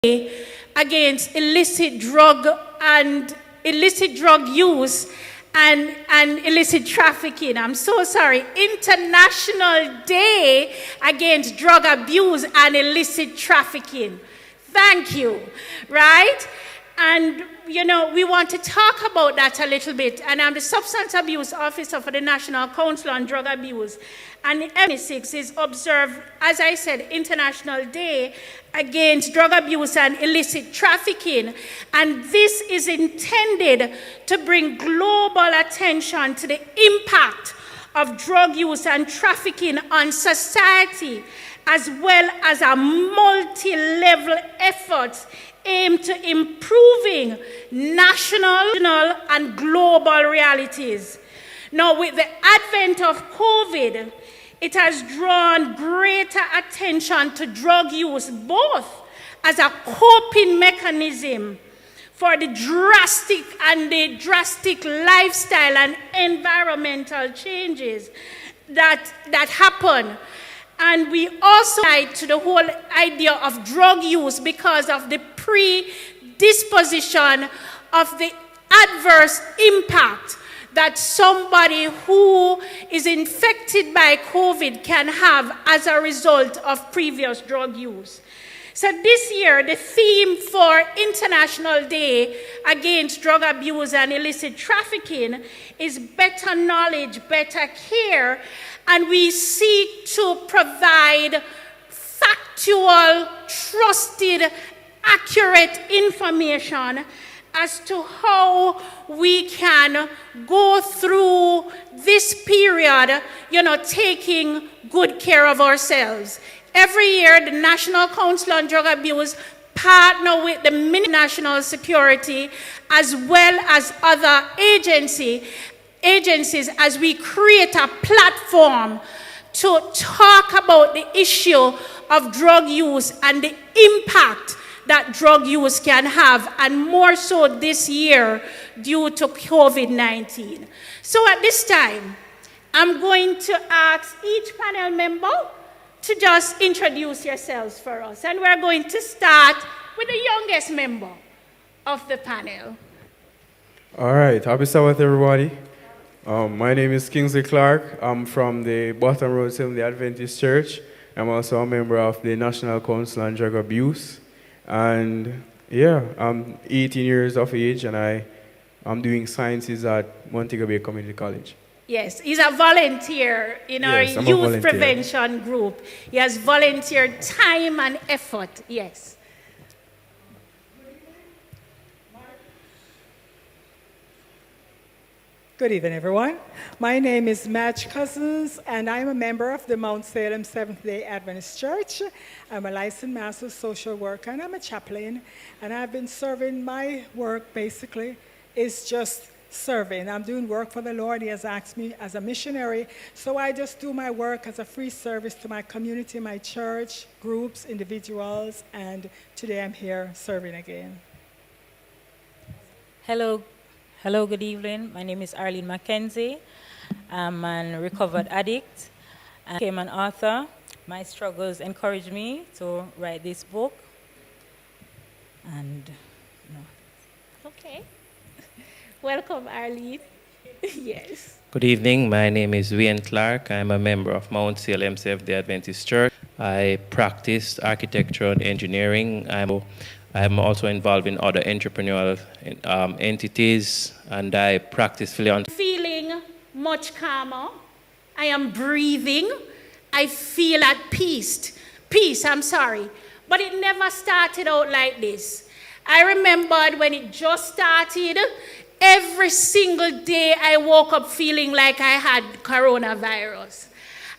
against illicit drug use and illicit trafficking. I'm so sorry. International Day Against Drug Abuse and Illicit Trafficking. Thank you, right? And, we want to talk about that a little bit. And I'm the Substance Abuse Officer for the National Council on Drug Abuse. And the M6 is observed, as I said, International Day Against Drug Abuse and Illicit Trafficking. And this is intended to bring global attention to the impact of drug use and trafficking on society, as well as a multi-level effort aimed to improving national and global realities. Now, with the advent of COVID, it has drawn greater attention to drug use, both as a coping mechanism for the drastic lifestyle and environmental changes that happen. And we also tied to the whole idea of drug use because of the predisposition of the adverse impact that somebody who is infected by COVID can have as a result of previous drug use. So this year, the theme for International Day Against Drug Abuse and Illicit Trafficking is better knowledge, better care, and we seek to provide factual, trusted, accurate information as to how we can go through this period, taking good care of ourselves. Every year, the National Council on Drug Abuse partner with the Ministry of National Security as well as other agencies as we create a platform to talk about the issue of drug use and the impact that drug use can have, and more so this year due to COVID-19. So at this time, I'm going to ask each panel member to just introduce yourselves for us. And we're going to start with the youngest member of the panel. All right, happy Sabbath, everybody. My name is Kingsley Clark. I'm from the Bottom Road Seventh-day Adventist Church. I'm also a member of the National Council on Drug Abuse. And I'm 18 years of age, and I'm doing sciences at Montego Bay Community College. Yes, he's a volunteer in our youth prevention group. He has volunteered time and effort, yes. Good evening, everyone. My name is Madge Cousins, and I'm a member of the Mount Salem Seventh-day Adventist Church. I'm a licensed master social worker, and I'm a chaplain. And I've been serving. My work, basically, is just serving. I'm doing work for the Lord. He has asked me as a missionary. So I just do my work as a free service to my community, my church, groups, individuals, and today I'm here serving again. Hello, good evening. My name is Arlene Mackenzie. I'm a recovered addict. I became an author. My struggles encouraged me to write this book. Okay. Welcome, Arlene. Yes. Good evening. My name is Wayne Clark. I'm a member of Mount Salem Seventh-day Adventist Church. I practice architecture and engineering. I'm also involved in other entrepreneurial entities, and I practice Feeling much calmer. I am breathing. I feel at peace. But it never started out like this. I remembered when it just started, every single day I woke up feeling like I had coronavirus.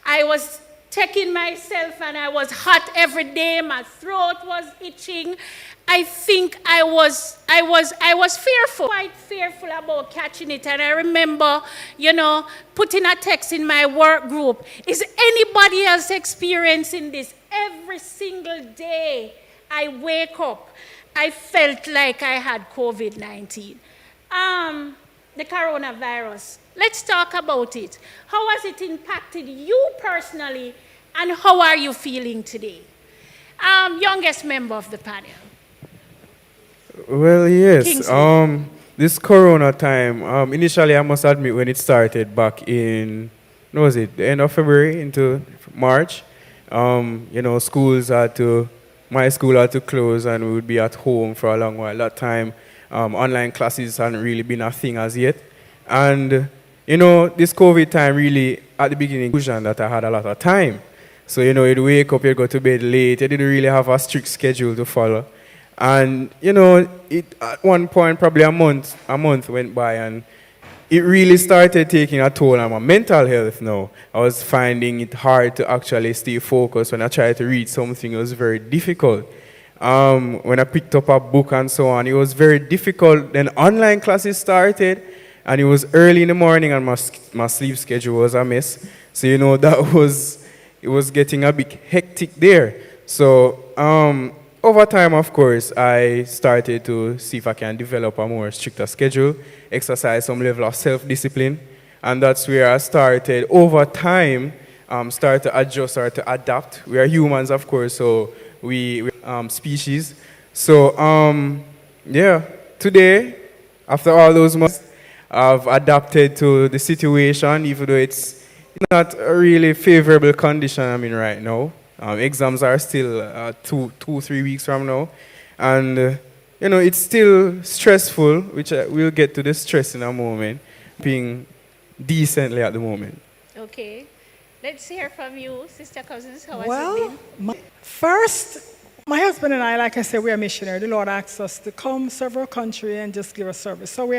I was taking myself and I was hot every day. My throat was itching. I think I was fearful, quite fearful about catching it. And I remember, putting a text in my work group. Is anybody else experiencing this? Every single day I wake up, I felt like I had COVID-19. The coronavirus. Let's talk about it. How has it impacted you personally, and how are you feeling today? Youngest member of the panel. Well, yes. Kingsley. This Corona time. Initially, I must admit, when it started back in, what was it, the end of February into March. Schools had to, my school had to close, and we would be at home for a long while. That time, online classes hadn't really been a thing as yet, and this COVID time really, at the beginning, illusion that I had a lot of time. So you'd wake up, you'd go to bed late. You didn't really have a strict schedule to follow. And it at one point, probably a month went by, and it really started taking a toll on my mental health now. I was finding it hard to actually stay focused. When I tried to read something, it was very difficult. When I picked up a book and so on, it was very difficult. Then online classes started, and it was early in the morning, and my sleep schedule was a mess. So it was getting a bit hectic there. So over time, of course, I started to see if I can develop a more stricter schedule, exercise some level of self-discipline, and that's where I started, over time, start to adjust or to adapt. We are humans, of course, so we species. So, yeah, today, after all those months, I've adapted to the situation, even though it's not a really favorable condition I'm in right now. Exams are still 3 weeks from now. And, it's still stressful, which we'll get to the stress in a moment, being decently at the moment. Okay. Let's hear from you, Sister Cousins. How has it Well, been? first, my husband and I, like I said, we are missionaries. The Lord asked us to come serve our country and just give us service. So we're